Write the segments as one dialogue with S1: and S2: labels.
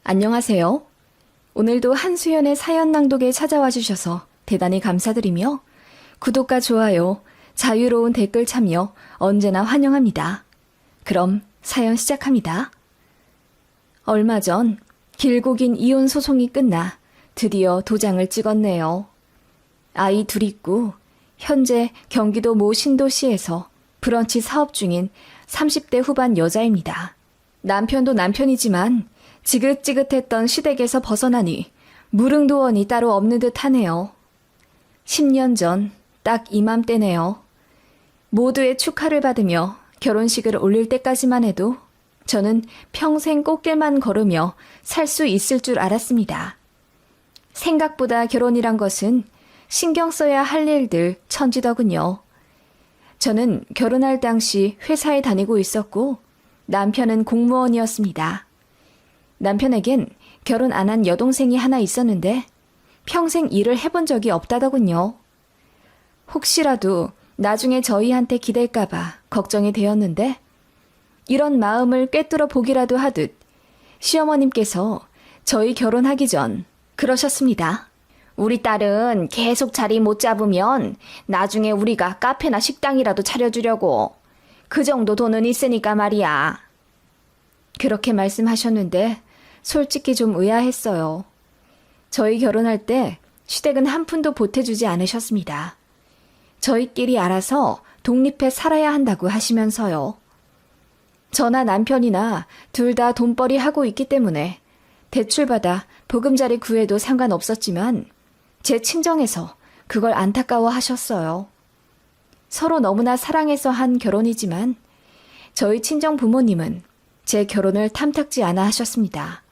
S1: 안녕하세요. 오늘도 한수연의 사연 낭독에 찾아와 주셔서 대단히 감사드리며 구독과 좋아요, 자유로운 댓글 참여 언제나 환영합니다. 그럼 사연 시작합니다. 얼마 전 길고 긴 이혼 소송이 끝나 드디어 도장을 찍었네요. 아이 둘 있고 현재 경기도 모 신도시에서 브런치 사업 중인 30대 후반 여자입니다. 남편도 남편이지만 지긋지긋했던 시댁에서 벗어나니 무릉도원이 따로 없는 듯 하네요. 10년 전 딱 이맘때네요. 모두의 축하를 받으며 결혼식을 올릴 때까지만 해도 저는 평생 꽃길만 걸으며 살 수 있을 줄 알았습니다. 생각보다 결혼이란 것은 신경 써야 할 일들 천지더군요. 저는 결혼할 당시 회사에 다니고 있었고 남편은 공무원이었습니다. 남편에겐 결혼 안 한 여동생이 하나 있었는데 평생 일을 해본 적이 없다더군요. 혹시라도 나중에 저희한테 기댈까봐 걱정이 되었는데 이런 마음을 꿰뚫어 보기라도 하듯 시어머님께서 저희 결혼하기 전 그러셨습니다.
S2: 우리 딸은 계속 자리 못 잡으면 나중에 우리가 카페나 식당이라도 차려주려고. 그 정도 돈은 있으니까 말이야.
S1: 그렇게 말씀하셨는데 솔직히 좀 의아했어요. 저희 결혼할 때 시댁은 한 푼도 보태주지 않으셨습니다. 저희끼리 알아서 독립해 살아야 한다고 하시면서요. 저나 남편이나 둘 다 돈벌이 하고 있기 때문에 대출받아 보금자리 구해도 상관없었지만 제 친정에서 그걸 안타까워 하셨어요. 서로 너무나 사랑해서 한 결혼이지만 저희 친정 부모님은 제 결혼을 탐탁지 않아 하셨습니다.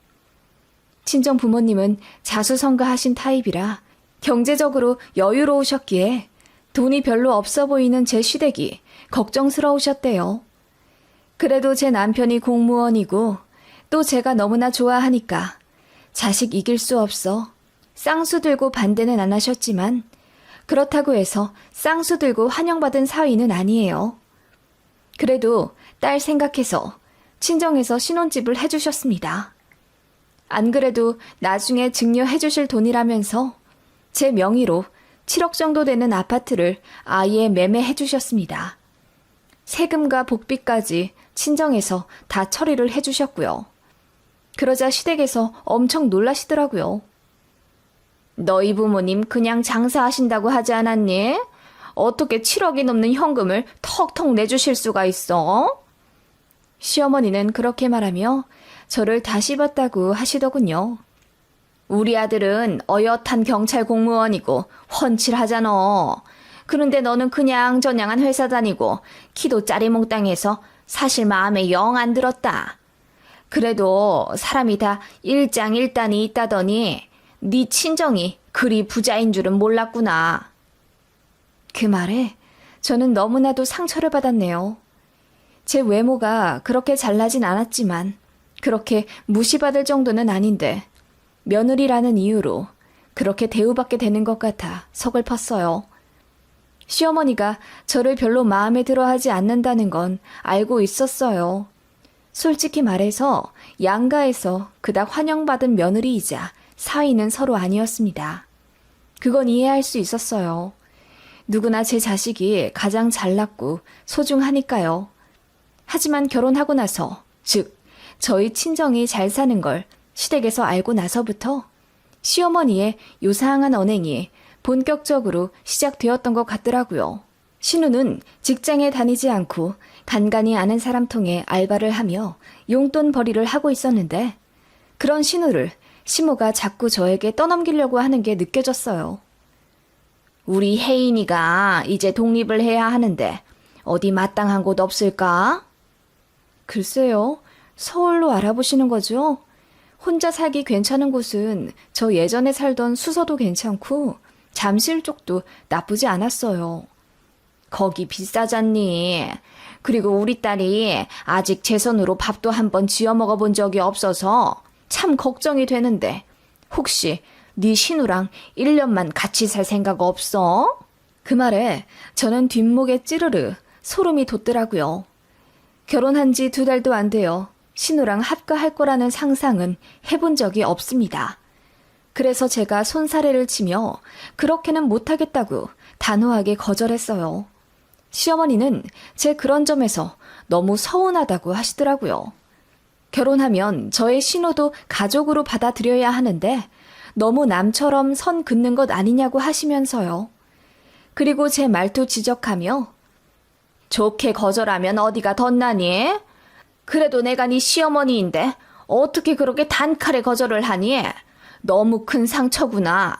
S1: 친정 부모님은 자수성가하신 타입이라 경제적으로 여유로우셨기에 돈이 별로 없어 보이는 제 시댁이 걱정스러우셨대요. 그래도 제 남편이 공무원이고 또 제가 너무나 좋아하니까 자식 이길 수 없어 쌍수 들고 반대는 안 하셨지만 그렇다고 해서 쌍수 들고 환영받은 사위는 아니에요. 그래도 딸 생각해서 친정에서 신혼집을 해주셨습니다. 안 그래도 나중에 증여해 주실 돈이라면서 제 명의로 7억 정도 되는 아파트를 아예 매매해 주셨습니다. 세금과 복비까지 친정에서 다 처리를 해 주셨고요. 그러자 시댁에서 엄청 놀라시더라고요.
S2: 너희 부모님 그냥 장사하신다고 하지 않았니? 어떻게 7억이 넘는 현금을 턱턱 내주실 수가 있어?
S1: 시어머니는 그렇게 말하며 저를 다시 봤다고 하시더군요.
S2: 우리 아들은 어엿한 경찰 공무원이고 훤칠하잖아. 그런데 너는 그냥 저냥한 회사 다니고 키도 짜리몽땅해서 사실 마음에 영 안 들었다. 그래도 사람이 다 일장일단이 있다더니 네 친정이 그리 부자인 줄은 몰랐구나.
S1: 그 말에 저는 너무나도 상처를 받았네요. 제 외모가 그렇게 잘나진 않았지만 그렇게 무시받을 정도는 아닌데 며느리라는 이유로 그렇게 대우받게 되는 것 같아 서글펐어요. 시어머니가 저를 별로 마음에 들어하지 않는다는 건 알고 있었어요. 솔직히 말해서 양가에서 그닥 환영받은 며느리이자 사위는 서로 아니었습니다. 그건 이해할 수 있었어요. 누구나 제 자식이 가장 잘났고 소중하니까요. 하지만 결혼하고 나서, 즉 저희 친정이 잘 사는 걸 시댁에서 알고 나서부터 시어머니의 요상한 언행이 본격적으로 시작되었던 것 같더라고요. 신우는 직장에 다니지 않고 간간히 아는 사람 통해 알바를 하며 용돈벌이를 하고 있었는데 그런 신우를 시모가 자꾸 저에게 떠넘기려고 하는 게 느껴졌어요.
S2: 우리 혜인이가 이제 독립을 해야 하는데 어디 마땅한 곳 없을까?
S1: 글쎄요. 서울로 알아보시는 거죠? 혼자 살기 괜찮은 곳은 저 예전에 살던 수서도 괜찮고 잠실 쪽도 나쁘지 않았어요.
S2: 거기 비싸잖니. 그리고 우리 딸이 아직 제 손으로 밥도 한번 지어 먹어본 적이 없어서 참 걱정이 되는데 혹시 네 신우랑 1년만 같이 살 생각 없어?
S1: 그 말에 저는 뒷목에 찌르르 소름이 돋더라고요. 결혼한 지 2달도 안 돼요. 신우랑 합가할 거라는 상상은 해본 적이 없습니다. 그래서 제가 손사래를 치며 그렇게는 못하겠다고 단호하게 거절했어요. 시어머니는 제 그런 점에서 너무 서운하다고 하시더라고요. 결혼하면 저의 신우도 가족으로 받아들여야 하는데 너무 남처럼 선 긋는 것 아니냐고 하시면서요. 그리고 제 말투 지적하며 좋게 거절하면 어디가 덧나니? 그래도 내가 네 시어머니인데 어떻게 그렇게 단칼에 거절을 하니? 너무 큰 상처구나.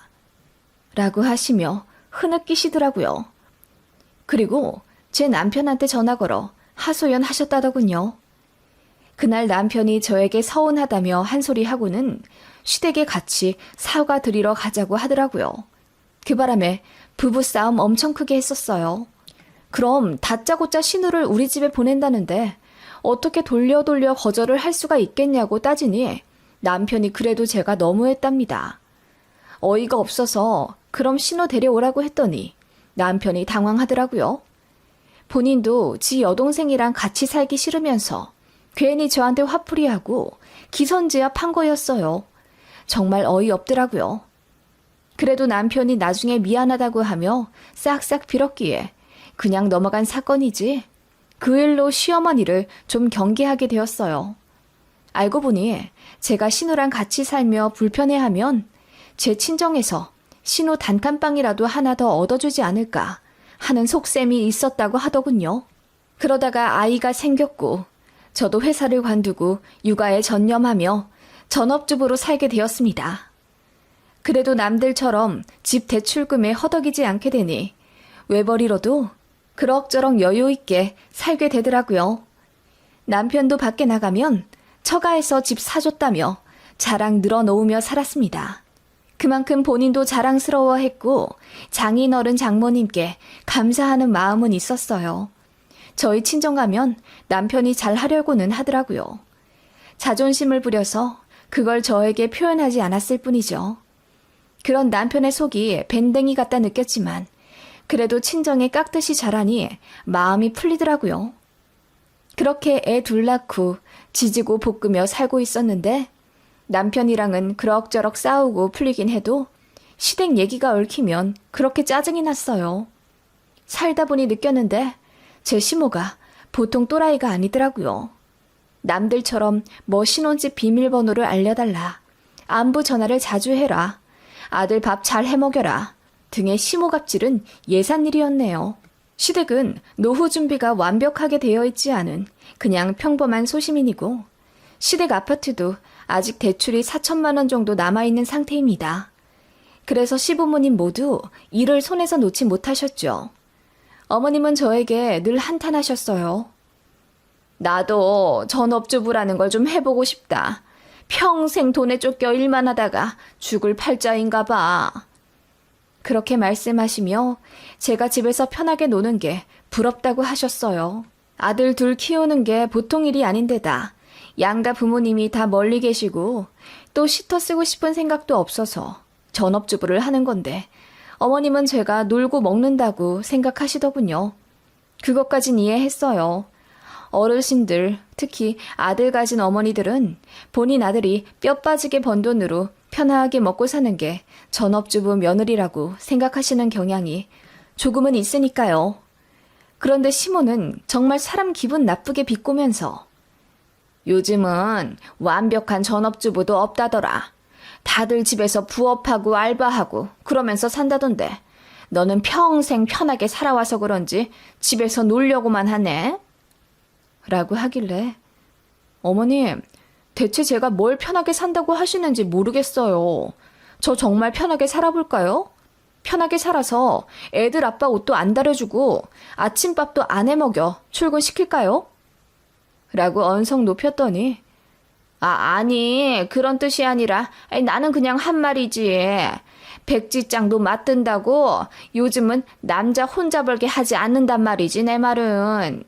S1: 라고 하시며 흐느끼시더라고요. 그리고 제 남편한테 전화 걸어 하소연하셨다더군요. 그날 남편이 저에게 서운하다며 한 소리 하고는 시댁에 같이 사과 드리러 가자고 하더라고요. 그 바람에 부부싸움 엄청 크게 했었어요. 그럼 다짜고짜 신우를 우리 집에 보낸다는데 어떻게 돌려 거절을 할 수가 있겠냐고 따지니 남편이 그래도 제가 너무했답니다. 어이가 없어서 그럼 신우 데려오라고 했더니 남편이 당황하더라고요. 본인도 지 여동생이랑 같이 살기 싫으면서 괜히 저한테 화풀이하고 기선제압한 거였어요. 정말 어이없더라고요. 그래도 남편이 나중에 미안하다고 하며 싹싹 빌었기에 그냥 넘어간 사건이지 그 일로 시어머니를 좀 경계하게 되었어요. 알고 보니 제가 신우랑 같이 살며 불편해하면 제 친정에서 신우 단칸방이라도 하나 더 얻어주지 않을까 하는 속셈이 있었다고 하더군요. 그러다가 아이가 생겼고 저도 회사를 관두고 육아에 전념하며 전업주부로 살게 되었습니다. 그래도 남들처럼 집 대출금에 허덕이지 않게 되니 외벌이로도 그럭저럭 여유 있게 살게 되더라고요. 남편도 밖에 나가면 처가에서 집 사줬다며 자랑 늘어놓으며 살았습니다. 그만큼 본인도 자랑스러워했고 장인어른 장모님께 감사하는 마음은 있었어요. 저희 친정 가면 남편이 잘하려고는 하더라고요. 자존심을 부려서 그걸 저에게 표현하지 않았을 뿐이죠. 그런 남편의 속이 밴댕이 같다 느꼈지만 그래도 친정에 깍듯이 자라니 마음이 풀리더라고요. 그렇게 애 둘 낳고 지지고 볶으며 살고 있었는데 남편이랑은 그럭저럭 싸우고 풀리긴 해도 시댁 얘기가 얽히면 그렇게 짜증이 났어요. 살다 보니 느꼈는데 제 시모가 보통 또라이가 아니더라고요. 남들처럼 뭐 신혼집 비밀번호를 알려달라, 안부 전화를 자주 해라, 아들 밥 잘 해먹여라 등의 시모갑질은 예산일이었네요. 시댁은 노후 준비가 완벽하게 되어 있지 않은 그냥 평범한 소시민이고 시댁 아파트도 아직 대출이 4천만 원 정도 남아있는 상태입니다. 그래서 시부모님 모두 일을 손에서 놓지 못하셨죠. 어머님은 저에게 늘 한탄하셨어요. 나도 전업주부라는 걸 좀 해보고 싶다. 평생 돈에 쫓겨 일만 하다가 죽을 팔자인가 봐. 그렇게 말씀하시며 제가 집에서 편하게 노는 게 부럽다고 하셨어요. 아들 둘 키우는 게 보통 일이 아닌데다 양가 부모님이 다 멀리 계시고 또 시터 쓰고 싶은 생각도 없어서 전업주부를 하는 건데 어머님은 제가 놀고 먹는다고 생각하시더군요. 그것까진 이해했어요. 어르신들, 특히 아들 가진 어머니들은 본인 아들이 뼈 빠지게 번 돈으로 편하게 먹고 사는 게 전업주부 며느리라고 생각하시는 경향이 조금은 있으니까요. 그런데 시모는 정말 사람 기분 나쁘게 비꼬면서 요즘은 완벽한 전업주부도 없다더라. 다들 집에서 부업하고 알바하고 그러면서 산다던데 너는 평생 편하게 살아와서 그런지 집에서 놀려고만 하네. 라고 하길래 어머님, 대체 제가 뭘 편하게 산다고 하시는지 모르겠어요. 저 정말 편하게 살아볼까요? 편하게 살아서 애들 아빠 옷도 안 다려주고 아침밥도 안 해먹여 출근시킬까요? 라고 언성 높였더니 아니 그런 뜻이 아니라 나는 그냥 한 말이지. 백지장도 맞든다고 요즘은 남자 혼자 벌게 하지 않는단 말이지 내 말은.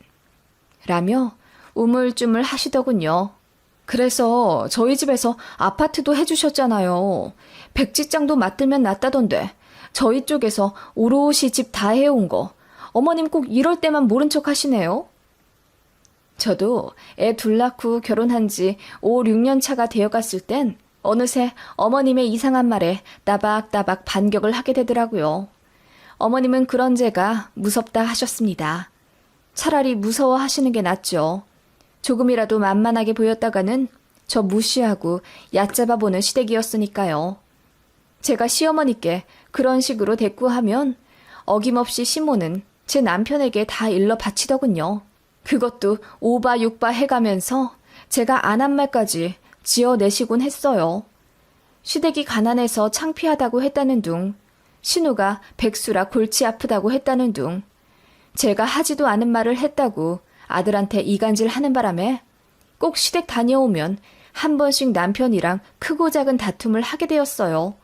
S1: 라며 우물쭈물 하시더군요. 그래서 저희 집에서 아파트도 해주셨잖아요. 백지장도 맞들면 낫다던데 저희 쪽에서 오롯이 집 다 해온 거 어머님 꼭 이럴 때만 모른 척 하시네요. 저도 애 둘 낳고 결혼한 지 5, 6년 차가 되어갔을 땐 어느새 어머님의 이상한 말에 따박따박 반격을 하게 되더라고요. 어머님은 그런 제가 무섭다 하셨습니다. 차라리 무서워하시는 게 낫죠. 조금이라도 만만하게 보였다가는 저 무시하고 얕잡아 보는 시댁이었으니까요. 제가 시어머니께 그런 식으로 대꾸하면 어김없이 시모는 제 남편에게 다 일러 바치더군요. 그것도 오바 육바 해가면서 제가 안 한 말까지 지어내시곤 했어요. 시댁이 가난해서 창피하다고 했다는 둥, 신우가 백수라 골치 아프다고 했다는 둥, 제가 하지도 않은 말을 했다고 아들한테 이간질 하는 바람에 꼭 시댁 다녀오면 한 번씩 남편이랑 크고 작은 다툼을 하게 되었어요.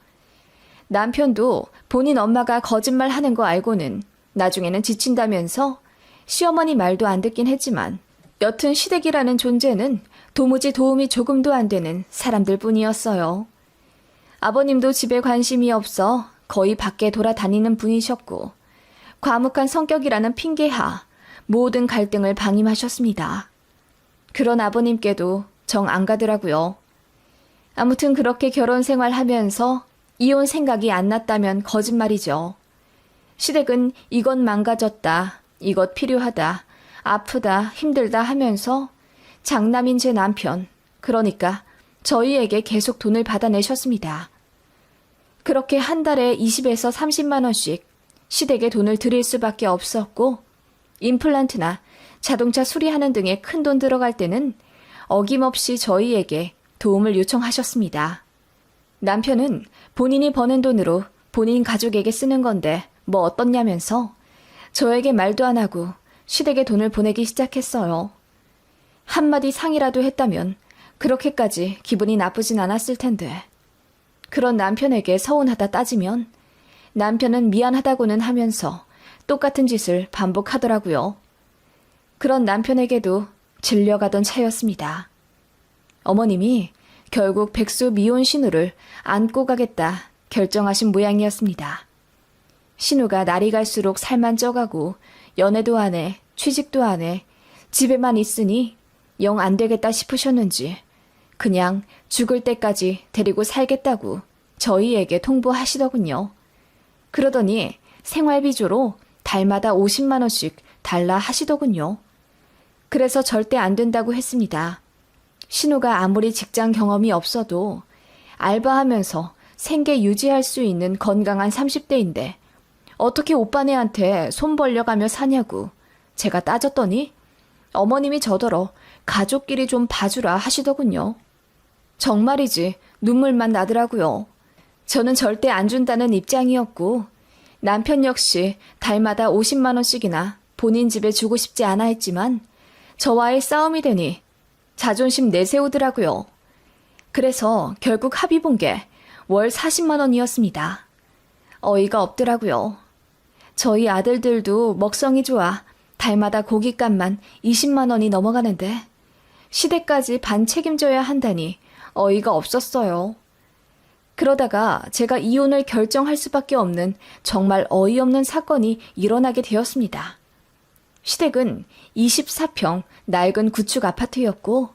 S1: 남편도 본인 엄마가 거짓말 하는 거 알고는 나중에는 지친다면서 시어머니 말도 안 듣긴 했지만 여튼 시댁이라는 존재는 도무지 도움이 조금도 안 되는 사람들 뿐이었어요. 아버님도 집에 관심이 없어 거의 밖에 돌아다니는 분이셨고 과묵한 성격이라는 핑계하 모든 갈등을 방임하셨습니다. 그런 아버님께도 정 안 가더라고요. 아무튼 그렇게 결혼 생활하면서 이혼 생각이 안 났다면 거짓말이죠. 시댁은 이것 망가졌다, 이것 필요하다, 아프다, 힘들다 하면서 장남인 제 남편, 그러니까 저희에게 계속 돈을 받아내셨습니다. 그렇게 한 달에 20에서 30만 원씩 시댁에 돈을 드릴 수밖에 없었고 임플란트나 자동차 수리하는 등에 큰 돈 들어갈 때는 어김없이 저희에게 도움을 요청하셨습니다. 남편은 본인이 버는 돈으로 본인 가족에게 쓰는 건데 뭐 어떻냐면서 저에게 말도 안 하고 시댁에 돈을 보내기 시작했어요. 한마디 상이라도 했다면 그렇게까지 기분이 나쁘진 않았을 텐데 그런 남편에게 서운하다 따지면 남편은 미안하다고는 하면서 똑같은 짓을 반복하더라고요. 그런 남편에게도 질려가던 차였습니다. 어머님이 결국 백수 미혼 신우를 안고 가겠다 결정하신 모양이었습니다. 신우가 날이 갈수록 살만 쪄가고 연애도 안 해, 취직도 안 해, 집에만 있으니 영 안 되겠다 싶으셨는지 그냥 죽을 때까지 데리고 살겠다고 저희에게 통보하시더군요. 그러더니 생활비조로 달마다 50만 원씩 달라 하시더군요. 그래서 절대 안 된다고 했습니다. 신우가 아무리 직장 경험이 없어도 알바하면서 생계 유지할 수 있는 건강한 30대인데 어떻게 오빠네한테 손 벌려가며 사냐고 제가 따졌더니 어머님이 저더러 가족끼리 좀 봐주라 하시더군요. 정말이지 눈물만 나더라고요. 저는 절대 안 준다는 입장이었고 남편 역시 달마다 50만 원씩이나 본인 집에 주고 싶지 않아 했지만 저와의 싸움이 되니 자존심 내세우더라고요. 그래서 결국 합의 본 게 월 40만 원이었습니다. 어이가 없더라고요. 저희 아들들도 먹성이 좋아 달마다 고깃값만 20만 원이 넘어가는데 시댁까지 반 책임져야 한다니 어이가 없었어요. 그러다가 제가 이혼을 결정할 수밖에 없는 정말 어이없는 사건이 일어나게 되었습니다. 시댁은 24평 낡은 구축 아파트였고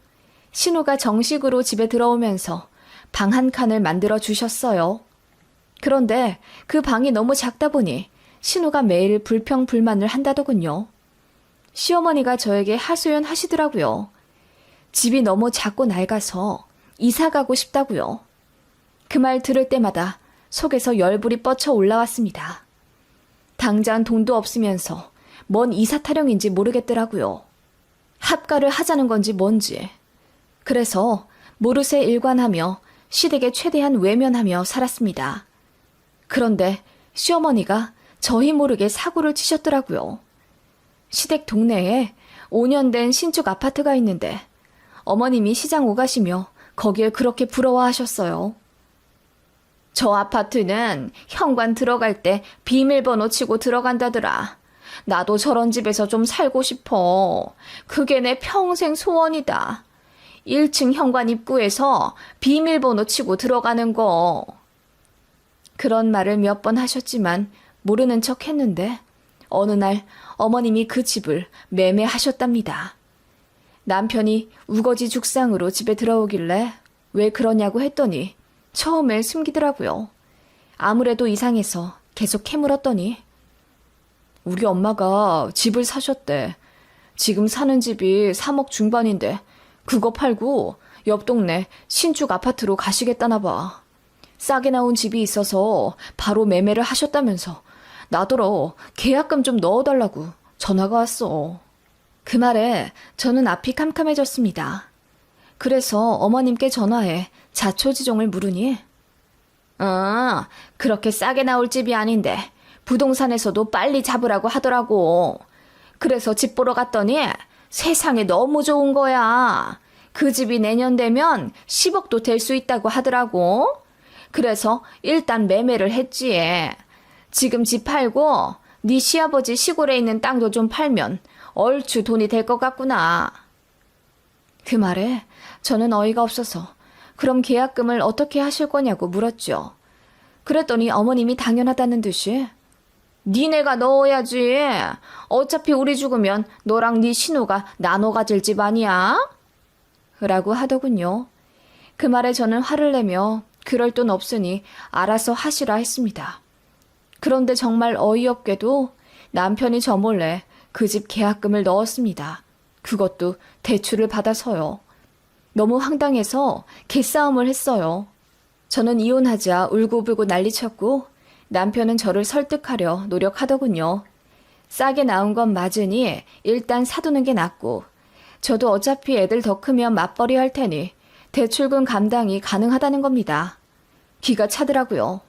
S1: 신우가 정식으로 집에 들어오면서 방 한 칸을 만들어 주셨어요. 그런데 그 방이 너무 작다 보니 신우가 매일 불평불만을 한다더군요. 시어머니가 저에게 하소연 하시더라고요. 집이 너무 작고 낡아서 이사 가고 싶다고요. 그 말 들을 때마다 속에서 열불이 뻗쳐 올라왔습니다. 당장 돈도 없으면서 뭔 이사 타령인지 모르겠더라고요. 합가를 하자는 건지 뭔지. 그래서 모르쇠 일관하며 시댁에 최대한 외면하며 살았습니다. 그런데 시어머니가 저희 모르게 사고를 치셨더라고요. 시댁 동네에 5년 된 신축 아파트가 있는데 어머님이 시장 오가시며 거길 그렇게 부러워하셨어요. 저 아파트는 현관 들어갈 때 비밀번호 치고 들어간다더라. 나도 저런 집에서 좀 살고 싶어. 그게 내 평생 소원이다. 1층 현관 입구에서 비밀번호 치고 들어가는 거. 그런 말을 몇 번 하셨지만 모르는 척 했는데 어느 날 어머님이 그 집을 매매하셨답니다. 남편이 우거지 죽상으로 집에 들어오길래 왜 그러냐고 했더니 처음에 숨기더라고요. 아무래도 이상해서 계속 캐물었더니 우리 엄마가 집을 사셨대. 지금 사는 집이 3억 중반인데 그거 팔고 옆 동네 신축 아파트로 가시겠다나 봐. 싸게 나온 집이 있어서 바로 매매를 하셨다면서 나더러 계약금 좀 넣어달라고 전화가 왔어. 그 말에 저는 앞이 캄캄해졌습니다. 그래서 어머님께 전화해 자초지종을 물으니 그렇게 싸게 나올 집이 아닌데 부동산에서도 빨리 잡으라고 하더라고. 그래서 집 보러 갔더니 세상에 너무 좋은 거야. 그 집이 내년 되면 10억도 될 수 있다고 하더라고. 그래서 일단 매매를 했지. 지금 집 팔고 네 시아버지 시골에 있는 땅도 좀 팔면 얼추 돈이 될 것 같구나. 그 말에 저는 어이가 없어서 그럼 계약금을 어떻게 하실 거냐고 물었죠. 그랬더니 어머님이 당연하다는 듯이 니네가 넣어야지. 어차피 우리 죽으면 너랑 네 신우가 나눠 가질 집 아니야? 라고 하더군요. 그 말에 저는 화를 내며 그럴 돈 없으니 알아서 하시라 했습니다. 그런데 정말 어이없게도 남편이 저 몰래 그 집 계약금을 넣었습니다. 그것도 대출을 받아서요. 너무 황당해서 개싸움을 했어요. 저는 이혼하자 울고불고 난리쳤고 남편은 저를 설득하려 노력하더군요. 싸게 나온 건 맞으니 일단 사두는 게 낫고 저도 어차피 애들 더 크면 맞벌이 할 테니 대출금 감당이 가능하다는 겁니다. 기가 차더라고요.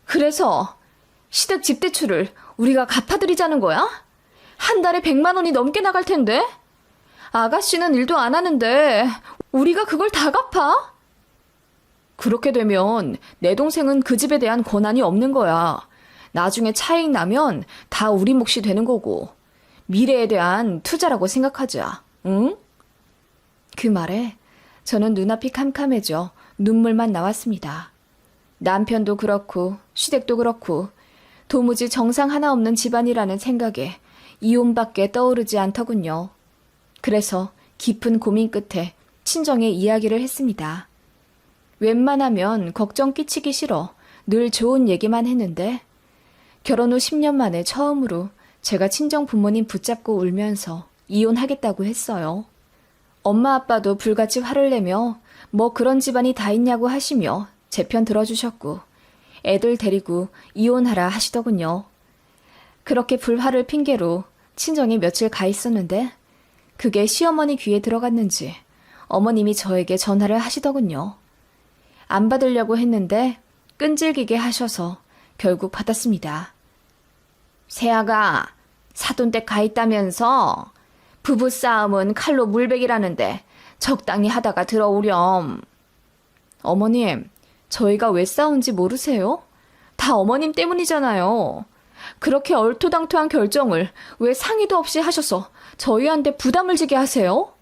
S1: 그래서 시댁 집 대출을 우리가 갚아드리자는 거야? 한 달에 100만 원이 넘게 나갈 텐데? 아가씨는 일도 안 하는데 우리가 그걸 다 갚아? 그렇게 되면 내 동생은 그 집에 대한 권한이 없는 거야. 나중에 차익 나면 다 우리 몫이 되는 거고 미래에 대한 투자라고 생각하자. 응? 그 말에 저는 눈앞이 캄캄해져 눈물만 나왔습니다. 남편도 그렇고 시댁도 그렇고 도무지 정상 하나 없는 집안이라는 생각에 이혼밖에 떠오르지 않더군요. 그래서 깊은 고민 끝에 친정에 이야기를 했습니다. 웬만하면 걱정 끼치기 싫어 늘 좋은 얘기만 했는데 결혼 후 10년 만에 처음으로 제가 친정 부모님 붙잡고 울면서 이혼하겠다고 했어요. 엄마 아빠도 불같이 화를 내며 뭐 그런 집안이 다 있냐고 하시며 제 편 들어주셨고 애들 데리고 이혼하라 하시더군요. 그렇게 불화를 핑계로 친정에 며칠 가 있었는데 그게 시어머니 귀에 들어갔는지 어머님이 저에게 전화를 하시더군요. 안 받으려고 했는데 끈질기게 하셔서 결국 받았습니다. 새아가 사돈댁 가 있다면서 부부싸움은 칼로 물베기라는데 적당히 하다가 들어오렴. 어머님, 저희가 왜 싸운지 모르세요? 다 어머님 때문이잖아요. 그렇게 얼토당토한 결정을 왜 상의도 없이 하셔서 저희한테 부담을 지게 하세요?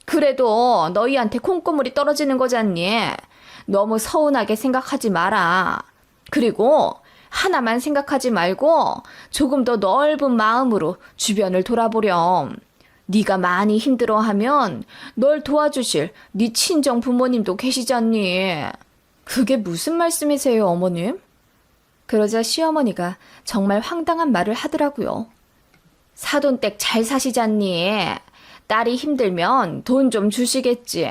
S1: 그래도 너희한테 콩고물이 떨어지는 거잖니. 너무 서운하게 생각하지 마라. 그리고 하나만 생각하지 말고 조금 더 넓은 마음으로 주변을 돌아보렴. 네가 많이 힘들어하면 널 도와주실 네 친정 부모님도 계시잖니. 그게 무슨 말씀이세요, 어머님? 그러자 시어머니가 정말 황당한 말을 하더라고요. 사돈댁 잘 사시잖니. 딸이 힘들면 돈 좀 주시겠지.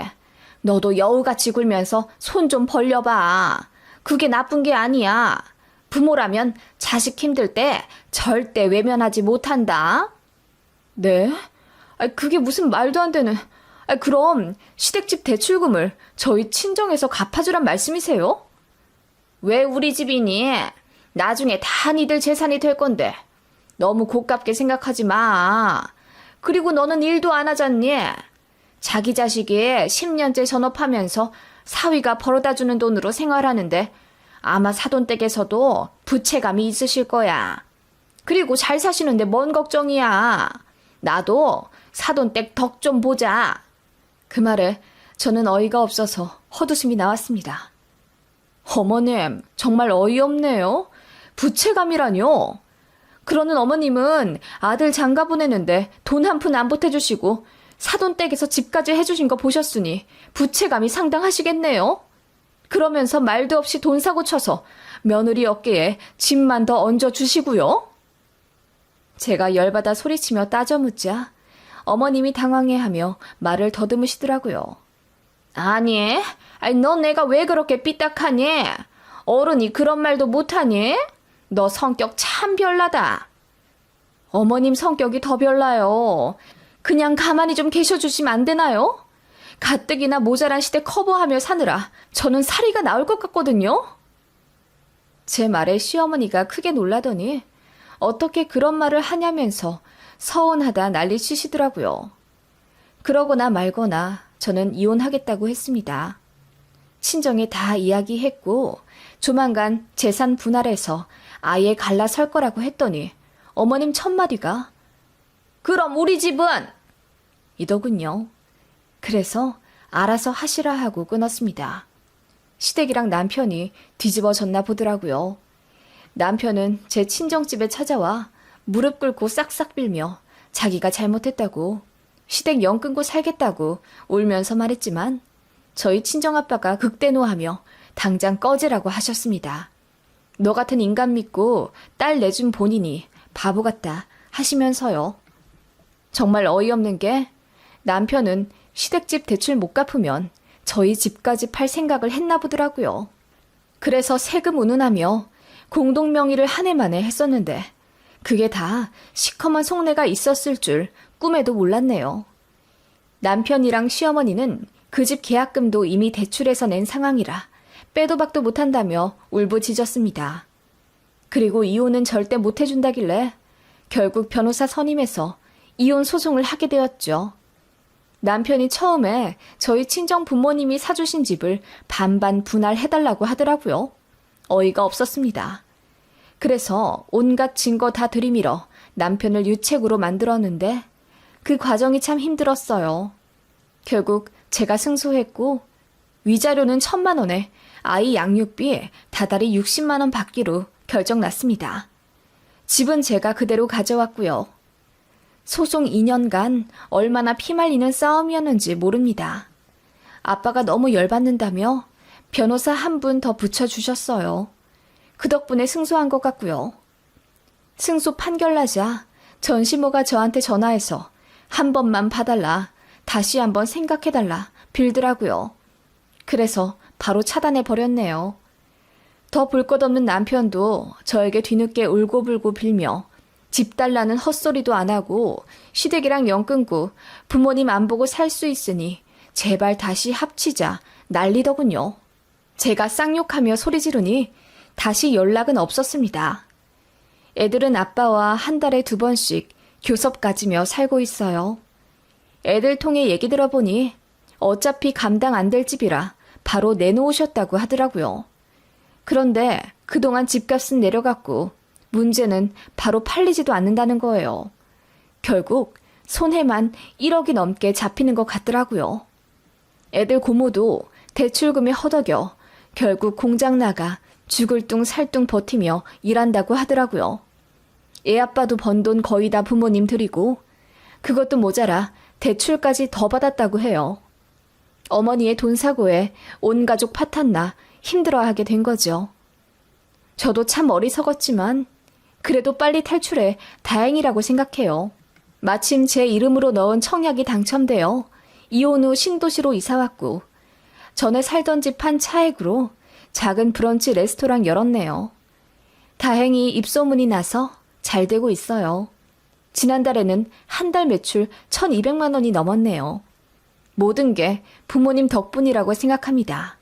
S1: 너도 여우같이 굴면서 손 좀 벌려봐. 그게 나쁜 게 아니야. 부모라면 자식 힘들 때 절대 외면하지 못한다. 네? 그게 무슨 말도 안 되는... 그럼 시댁집 대출금을 저희 친정에서 갚아주란 말씀이세요? 왜 우리 집이니? 나중에 다 니들 재산이 될 건데 너무 고깝게 생각하지 마. 그리고 너는 일도 안 하잖니. 자기 자식이 10년째 전업하면서 사위가 벌어다주는 돈으로 생활하는데 아마 사돈댁에서도 부채감이 있으실 거야. 그리고 잘 사시는데 뭔 걱정이야. 나도 사돈댁 덕 좀 보자. 그 말에 저는 어이가 없어서 헛웃음이 나왔습니다. 어머님, 정말 어이없네요. 부채감이라뇨. 그러는 어머님은 아들 장가 보내는데 돈 한 푼 안 보태주시고 사돈댁에서 집까지 해주신 거 보셨으니 부채감이 상당하시겠네요. 그러면서 말도 없이 돈 사고 쳐서 며느리 어깨에 짐만 더 얹어주시고요. 제가 열받아 소리치며 따져 묻자 어머님이 당황해하며 말을 더듬으시더라고요. 아니, 너 내가 왜 그렇게 삐딱하니? 어른이 그런 말도 못하니? 너 성격 참 별나다. 어머님 성격이 더 별나요. 그냥 가만히 좀 계셔주시면 안 되나요? 가뜩이나 모자란 시대 커버하며 사느라 저는 사리가 나올 것 같거든요. 제 말에 시어머니가 크게 놀라더니 어떻게 그런 말을 하냐면서 서운하다 난리 치시더라고요. 그러거나 말거나 저는 이혼하겠다고 했습니다. 친정에 다 이야기했고 조만간 재산 분할해서 아예 갈라설 거라고 했더니 어머님 첫마디가 그럼 우리 집은? 이더군요. 그래서 알아서 하시라 하고 끊었습니다. 시댁이랑 남편이 뒤집어졌나 보더라고요. 남편은 제 친정집에 찾아와 무릎 꿇고 싹싹 빌며 자기가 잘못했다고 시댁 영 끊고 살겠다고 울면서 말했지만 저희 친정아빠가 극대노하며 당장 꺼지라고 하셨습니다. 너 같은 인간 믿고 딸 내준 본인이 바보 같다 하시면서요. 정말 어이없는 게 남편은 시댁집 대출 못 갚으면 저희 집까지 팔 생각을 했나 보더라고요. 그래서 세금 운운하며 공동명의를 한 해 만에 했었는데 그게 다 시커먼 속내가 있었을 줄 꿈에도 몰랐네요. 남편이랑 시어머니는 그 집 계약금도 이미 대출해서 낸 상황이라 빼도 박도 못한다며 울부짖었습니다. 그리고 이혼은 절대 못해준다길래 결국 변호사 선임해서 이혼 소송을 하게 되었죠. 남편이 처음에 저희 친정 부모님이 사주신 집을 반반 분할해달라고 하더라고요. 어이가 없었습니다. 그래서 온갖 증거 다 들이밀어 남편을 유책으로 만들었는데 그 과정이 참 힘들었어요. 결국 제가 승소했고 위자료는 1,000만 원에 아이 양육비 다달이 60만 원 받기로 결정났습니다. 집은 제가 그대로 가져왔고요. 소송 2년간 얼마나 피말리는 싸움이었는지 모릅니다. 아빠가 너무 열받는다며 변호사 한 분 더 붙여주셨어요. 그 덕분에 승소한 것 같고요. 승소 판결 나자 전시모가 저한테 전화해서 한 번만 봐달라, 다시 한번 생각해달라 빌더라고요. 그래서 바로 차단해버렸네요. 더 볼 것 없는 남편도 저에게 뒤늦게 울고불고 빌며 집 달라는 헛소리도 안 하고 시댁이랑 연 끊고 부모님 안 보고 살 수 있으니 제발 다시 합치자 난리더군요. 제가 쌍욕하며 소리 지르니 다시 연락은 없었습니다. 애들은 아빠와 한 달에 2번씩 교섭 가지며 살고 있어요. 애들 통해 얘기 들어보니 어차피 감당 안 될 집이라 바로 내놓으셨다고 하더라고요. 그런데 그동안 집값은 내려갔고 문제는 바로 팔리지도 않는다는 거예요. 결국 손해만 1억이 넘게 잡히는 것 같더라고요. 애들 고모도 대출금에 허덕여 결국 공장 나가 죽을 둥 살 둥 버티며 일한다고 하더라고요. 애 아빠도 번 돈 거의 다 부모님 드리고 그것도 모자라 대출까지 더 받았다고 해요. 어머니의 돈 사고에 온 가족 파탄나 힘들어하게 된 거죠. 저도 참 어리석었지만 그래도 빨리 탈출해 다행이라고 생각해요. 마침 제 이름으로 넣은 청약이 당첨되어 이혼 후 신도시로 이사왔고 전에 살던 집 한 차액으로 작은 브런치 레스토랑 열었네요. 다행히 입소문이 나서 잘 되고 있어요. 지난달에는 한 달 매출 1,200만 원이 넘었네요. 모든 게 부모님 덕분이라고 생각합니다.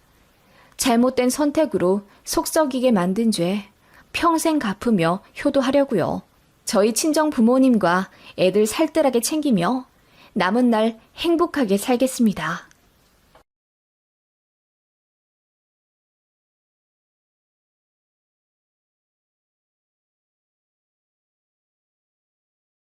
S1: 잘못된 선택으로 속 썩이게 만든 죄 평생 갚으며 효도하려고요. 저희 친정 부모님과 애들 살뜰하게 챙기며 남은 날 행복하게 살겠습니다.